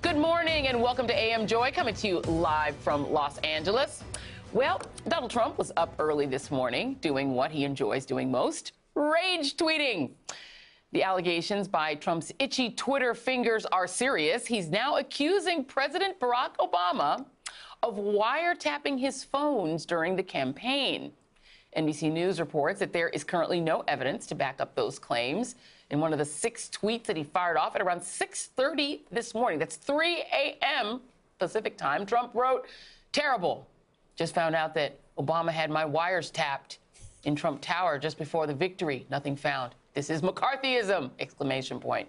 Good morning and welcome to AM Joy, coming to you live from Los Angeles. Well, Donald Trump was up early this morning doing what he enjoys doing most, rage tweeting. The allegations by Trump's itchy Twitter fingers are serious. He's now accusing President Barack Obama of wiretapping his phones during the campaign. NBC News reports that there is currently no evidence to back up those claims. In one of the 6 tweets that he fired off at around 6:30 this morning, that's 3 a.m. Pacific time, Trump wrote, "Terrible. Just found out that Obama had my wires tapped in Trump Tower just before the victory. Nothing found. This is McCarthyism!" Exclamation point.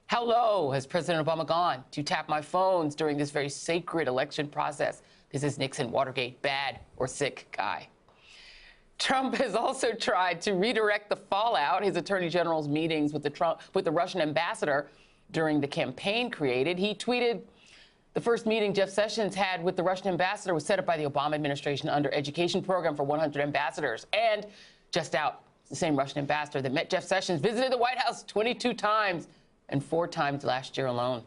How low has President Obama gone to tap my phones during this very sacred election process? This is Nixon, Watergate, bad or sick guy. Trump has also tried to redirect the fallout his attorney general's meetings with the Russian ambassador during the campaign created. He tweeted, "The first meeting Jeff Sessions had with the Russian ambassador was set up by the Obama administration under education program for 100 ambassadors. And just out, the same Russian ambassador that met Jeff Sessions visited the White House 22 times and 4 times last year alone."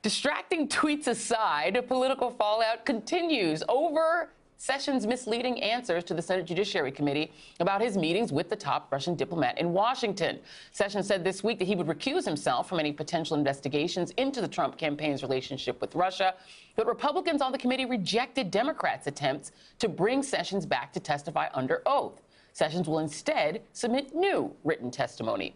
Distracting tweets aside, political fallout continues over Sessions' misleading answers to the Senate Judiciary Committee about his meetings with the top Russian diplomat in Washington. Sessions said this week that he would recuse himself from any potential investigations into the Trump campaign's relationship with Russia. But Republicans on the committee rejected Democrats' attempts to bring Sessions back to testify under oath. Sessions will instead submit new written testimony.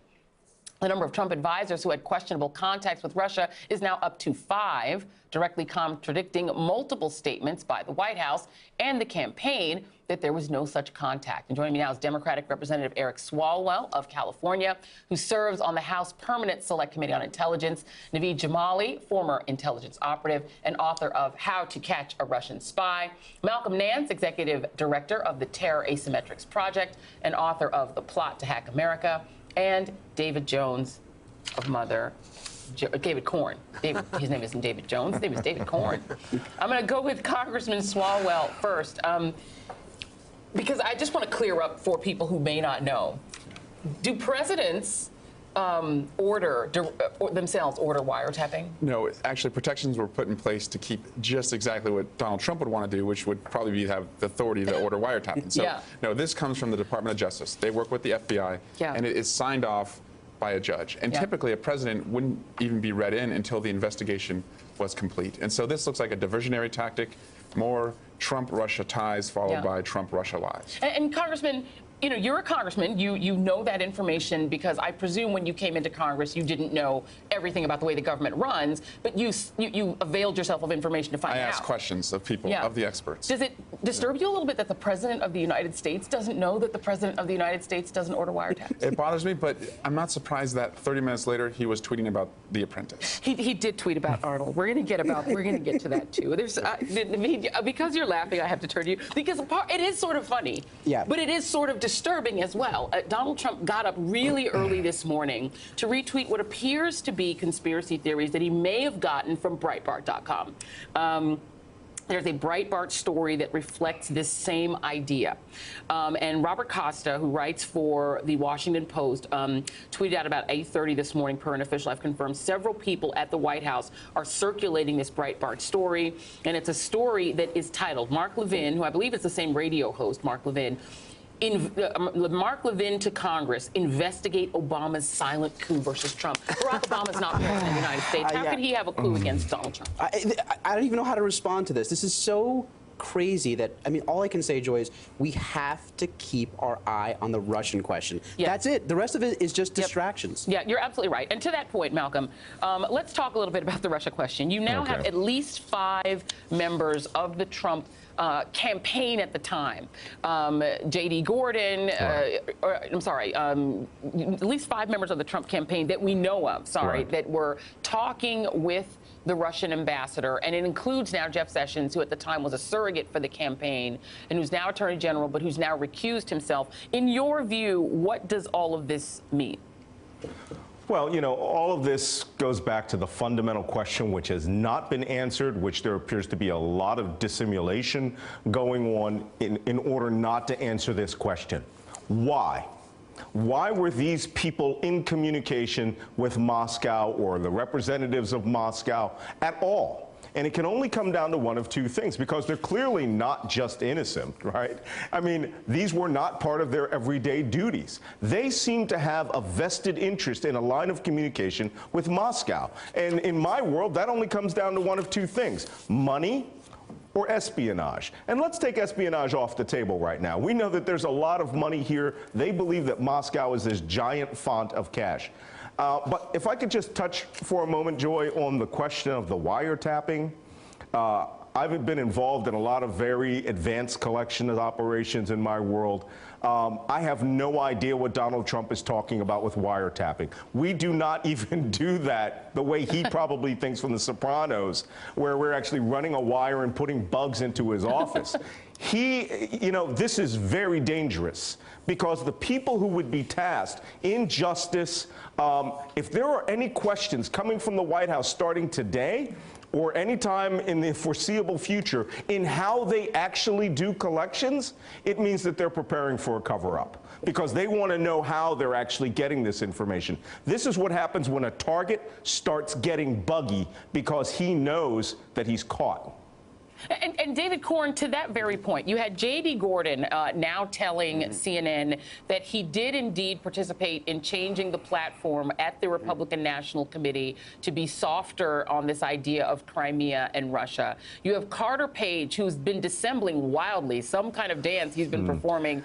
The number of Trump advisors who had questionable contacts with Russia is now up to 5, directly contradicting multiple statements by the White House and the campaign that there was no such contact. And joining me now is Democratic Representative Eric Swalwell of California, who serves on the House Permanent Select Committee on Intelligence, Naveed Jamali, former intelligence operative and author of How to Catch a Russian Spy, Malcolm Nance, Executive Director of the Terror Asymmetrics Project and author of The Plot to Hack America, and David Jones of David Corn. His name isn't David Jones. His name is David Corn. I'm going to go with Congressman Swalwell first, because I just want to clear up for people who may not know. Do presidents themselves order wiretapping? No, actually, protections were put in place to keep just exactly what Donald Trump would want to do, which would probably be have the authority to order wiretapping. So, no, this comes from the Department of Justice. They work with the FBI, and it is signed off by a judge. And typically, a president wouldn't even be read in until the investigation was complete. And so this looks like a diversionary tactic, more Trump-Russia ties followed by Trump-Russia lies. And Congressman, you know, you're a congressman. You know that information because I presume when you came into Congress, you didn't know everything about the way the government runs, but you availed yourself of information to find out. I asked questions of people, of the experts. Does it disturb you a little bit that the President of the United States doesn't know that the President of the United States doesn't order wiretaps? It bothers me, but I'm not surprised that 30 minutes later he was tweeting about The Apprentice. He did tweet about Arnold. We're going to get to that too. There's because you're laughing, I have to turn to you because it is sort of funny. But it is sort of disturbing as well. Donald Trump got up really early this morning to retweet what appears to be conspiracy theories that he may have gotten from Breitbart.com. There's a Breitbart story that reflects this same idea. And Robert Costa, who writes for the Washington Post, tweeted out about 8:30 this morning, per an official I've confirmed, several people at the White House are circulating this Breitbart story. And it's a story that is titled, Mark Levin, who I believe is the same radio host, Mark Levin, Mark Levin to Congress, investigate Obama's silent coup versus Trump. Barack Obama's not president of the United States. How could he have a coup against Donald Trump? I don't even know how to respond to this. This is so crazy that, I mean, all I can say, Joy, is we have to keep our eye on the Russian question. That's it. The rest of it is just distractions. Yeah, you're absolutely right. And to that point, Malcolm, let's talk a little bit about the Russia question. You now have at least 5 members of the Trump campaign at the time. J.D. Gordon, at least 5 members of the Trump campaign that we know of, that were talking with the Russian ambassador, and it includes now Jeff Sessions, who at the time was a surrogate for the campaign and who's now Attorney General, but who's now recused himself. In your view, what does all of this mean? Well, you know, all of this goes back to the fundamental question which has not been answered, which there appears to be a lot of dissimulation going on in order not to answer this question. Why? Why were these people in communication with Moscow or the representatives of Moscow at all? And it can only come down to one of two things, because they're clearly not just innocent, right? I mean, these were not part of their everyday duties. They seem to have a vested interest in a line of communication with Moscow. And in my world, that only comes down to one of two things: money or espionage. And let's take espionage off the table right now. We know that there's a lot of money here. They believe that Moscow is this giant font of cash. But if I could just touch for a moment, Joy, on the question of the wiretapping. I've been involved in a lot of very advanced collection operations in my world. I have no idea what Donald Trump is talking about with wiretapping. We do not even do that the way he probably thinks from The Sopranos, where we're actually running a wire and putting bugs into his office. This is very dangerous, because the people who would be tasked in justice, if there are any questions coming from the White House starting today or any time in the foreseeable future in how they actually do collections, it means that they're preparing for a cover-up, because they want to know how they're actually getting this information. This is what happens when a target starts getting buggy, because he knows that he's caught. And David Corn, to that very point, you had J.D. Gordon now telling CNN that he did indeed participate in changing the platform at the Republican National Committee to be softer on this idea of Crimea and Russia. You have Carter Page, who's been dissembling wildly, some kind of dance he's been performing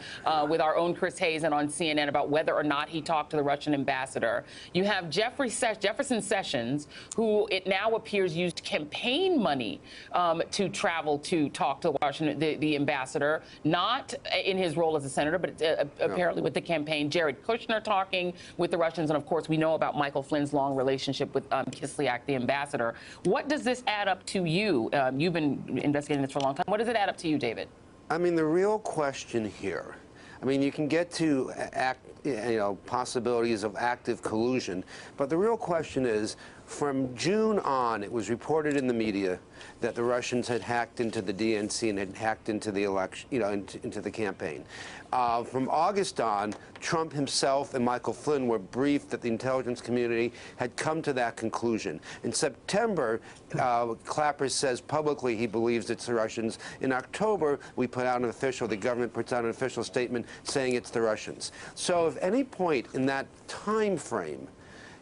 with our own Chris Hazen on CNN about whether or not he talked to the Russian ambassador. You have Jefferson Sessions, who it now appears used campaign money to travel to talk to Washington, the ambassador, not in his role as a senator, but apparently with the campaign. Jared Kushner talking with the Russians, and of course we know about Michael Flynn's long relationship with Kislyak, the ambassador. What does this add up to you? You've been investigating this for a long time. What does it add up to you, David? I mean, the real question here, I mean, you can get to possibilities of active collusion, but the real question is, from June on, it was reported in the media that the Russians had hacked into the DNC and had hacked into the election, into the campaign. From August on, Trump himself and Michael Flynn were briefed that the intelligence community had come to that conclusion. In September, Clapper says publicly he believes it's the Russians. In October, the government puts out an official statement saying it's the Russians. So if any point in that time frame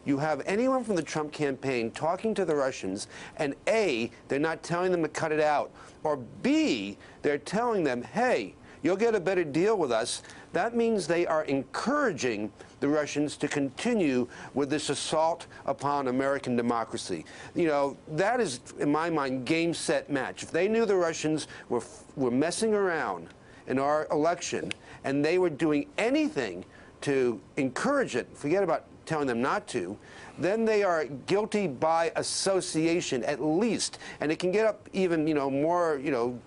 you have anyone from the Trump campaign talking to the Russians, and A, they're not telling them to cut it out, or B, they're telling them, hey, you'll get a better deal with us, that means they are encouraging the Russians to continue with this assault upon American democracy. That is, in my mind, game, set, match. If they knew the Russians were messing around in our election, and they were doing anything to encourage it, forget about telling them not to, then they are guilty by association at least, and it can get up even more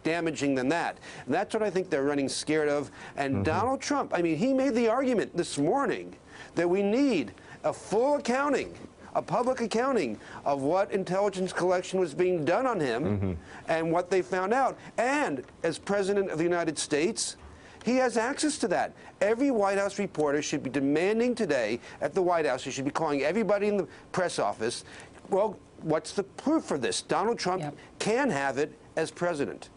damaging than that. And that's what I think they're running scared of. And Donald Trump, I mean, he made the argument this morning that we need a full accounting, a public accounting of what intelligence collection was being done on him and what they found out. And as President of the United States, he has access to that. Every White House reporter should be demanding today at the White House, he should be calling everybody in the press office, well, what's the proof for this? Donald Trump can have it as president.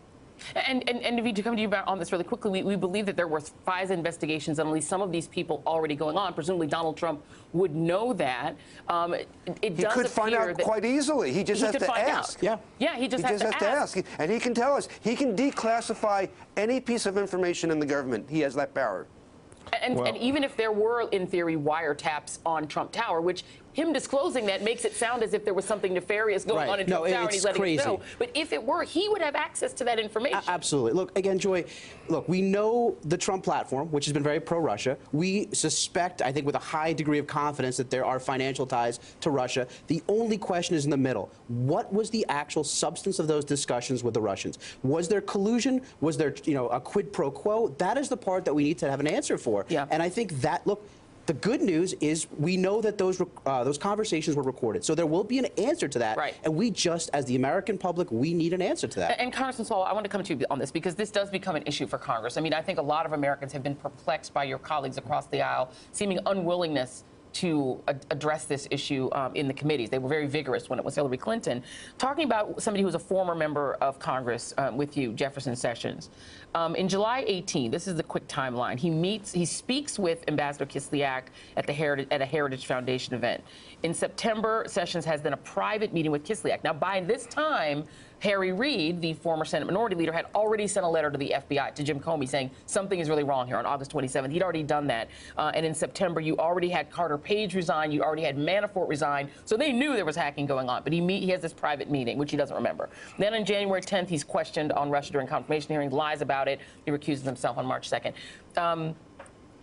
And to come to you on this really quickly, we believe that there were FISA investigations on at least some of these people already going on. Presumably Donald Trump would know that. He could find out quite easily. He just has to ask. Yeah, he just has to ask. And he can tell us. He can declassify any piece of information in the government. He has that power. And even if there were, in theory, wiretaps on Trump Tower, which him disclosing that makes it sound as if there was something nefarious going on in Trump Tower and he's letting us know. But if it were, he would have access to that information. Absolutely. Look, again, Joy, look, we know the Trump platform, which has been very pro-Russia. We suspect, I think with a high degree of confidence, that there are financial ties to Russia. The only question is in the middle. What was the actual substance of those discussions with the Russians? Was there collusion? Was there, a quid pro quo? That is the part that we need to have an answer for. Yeah. And I think that, look, The good news is we know that those conversations were recorded. So there will be an answer to that. Right. And we just, as the American public, we need an answer to that. And Congressman Swalwell, I want to come to you on this because this does become an issue for Congress. I mean, I think a lot of Americans have been perplexed by your colleagues across the aisle, seeming unwillingness to address this issue in the committees. They were very vigorous when it was Hillary Clinton. Talking about somebody who's a former member of Congress with you, Jefferson Sessions. In July 18, this is the quick timeline, he speaks with Ambassador Kislyak at a Heritage Foundation event. In September, Sessions has then a private meeting with Kislyak. Now, by this time, Harry Reid, the former Senate Minority Leader, had already sent a letter to the FBI, to Jim Comey, saying something is really wrong here on August 27th. He'd already done that. And in September, you already had Carter Page resign. You already had Manafort resign. So they knew there was hacking going on. But he has this private meeting, which he doesn't remember. Then on January 10th, he's questioned on Russia during confirmation hearings, lies about it. He recuses himself on March 2nd.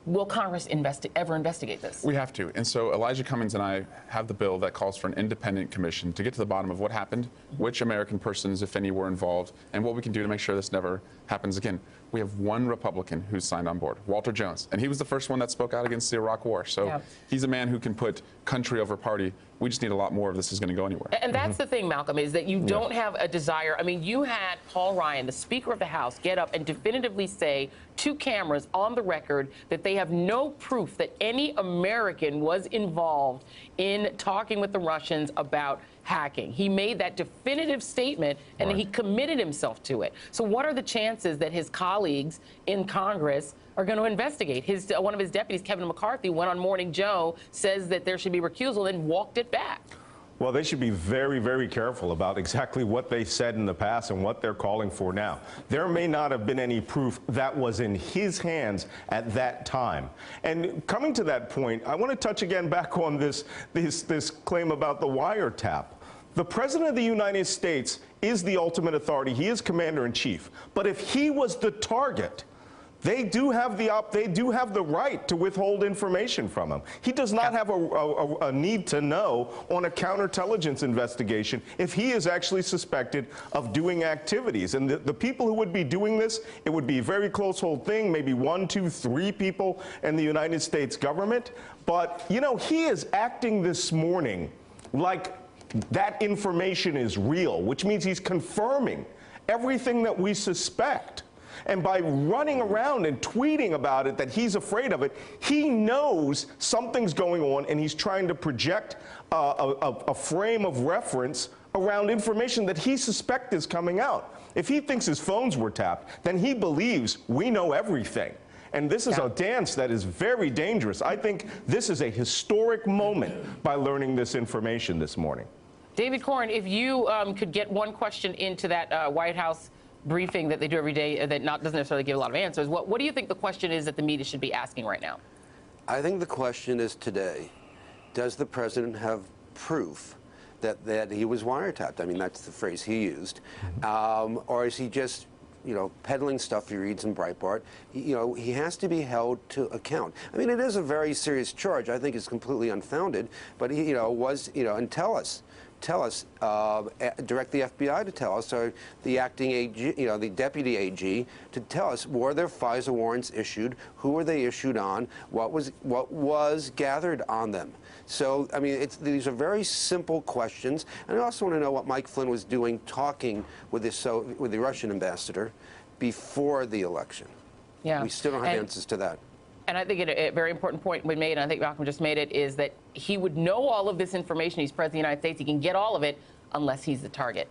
Will Congress ever investigate this? We have to. And so Elijah Cummings and I have the bill that calls for an independent commission to get to the bottom of what happened, which American persons, if any, were involved, and what we can do to make sure this never happens again. We have one Republican who's signed on board, Walter Jones, and he was the first one that spoke out against the Iraq War. So he's a man who can put country over party. We just need a lot more if this is going to go anywhere. And that's the thing, Malcolm, is that you don't have a desire. I mean, you had Paul Ryan, the Speaker of the House, get up and definitively say to cameras on the record that they have no proof that any American was involved in talking with the Russians about hacking. He made that definitive statement, and he committed himself to it. So what are the chances that his colleagues in Congress are going to investigate? One of his deputies, Kevin McCarthy, went on Morning Joe, says that there should be recusal, and walked it back. Well, they should be very, very careful about exactly what they said in the past and what they're calling for now. There may not have been any proof that was in his hands at that time. And coming to that point, I want to touch again back on this claim about the wiretap. The President of the United States is the ultimate authority. He is commander-in-chief. But if he was the target, they do have the right to withhold information from him. He does not have a need to know on a counterintelligence investigation if he is actually suspected of doing activities. And the people who would be doing this, it would be a very close hold thing, maybe 1, 2, 3 people in the United States government. But, you know, he is acting this morning like that information is real, which means he's confirming everything that we suspect. And by running around and tweeting about it, that he's afraid of it, he knows something's going on, and he's trying to project a frame of reference around information that he suspects is coming out. If he thinks his phones were tapped, then he believes we know everything. And this is a dance that is very dangerous. I think this is a historic moment by learning this information this morning. David Corn, if you could get one question into that White House briefing that they do every day that doesn't necessarily give a lot of answers, what do you think the question is that the media should be asking right now? I think the question is today, does the president have proof that he was wiretapped? I mean, that's the phrase he used. Or is he just, you know, peddling stuff he reads in Breitbart? You know, he has to be held to account. I mean, it is a very serious charge. I think it's completely unfounded, but he, you know, and tell us, direct the FBI to tell us, or the acting AG, you know, the deputy AG, to tell us, were there FISA warrants issued? Who were they issued on? What was gathered on them? So, I mean, these are very simple questions. And I also want to know what Mike Flynn was doing talking with the Russian ambassador before the election. Yeah. We still don't have answers to that. And I think a very important point we made, and I think Malcolm just made it, is that he would know all of this information. He's President of the United States. He can get all of it unless he's the target.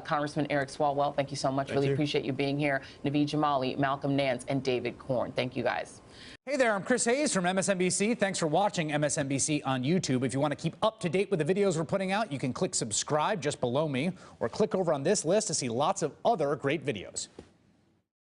Congressman Eric Swalwell, thank you so much. Really appreciate you being here. Naveed Jamali, Malcolm Nance, and David Corn. Thank you, guys. Hey there, I'm Chris Hayes from MSNBC. Thanks for watching MSNBC on YouTube. If you want to keep up to date with the videos we're putting out, you can click subscribe just below me, or click over on this list to see lots of other great videos.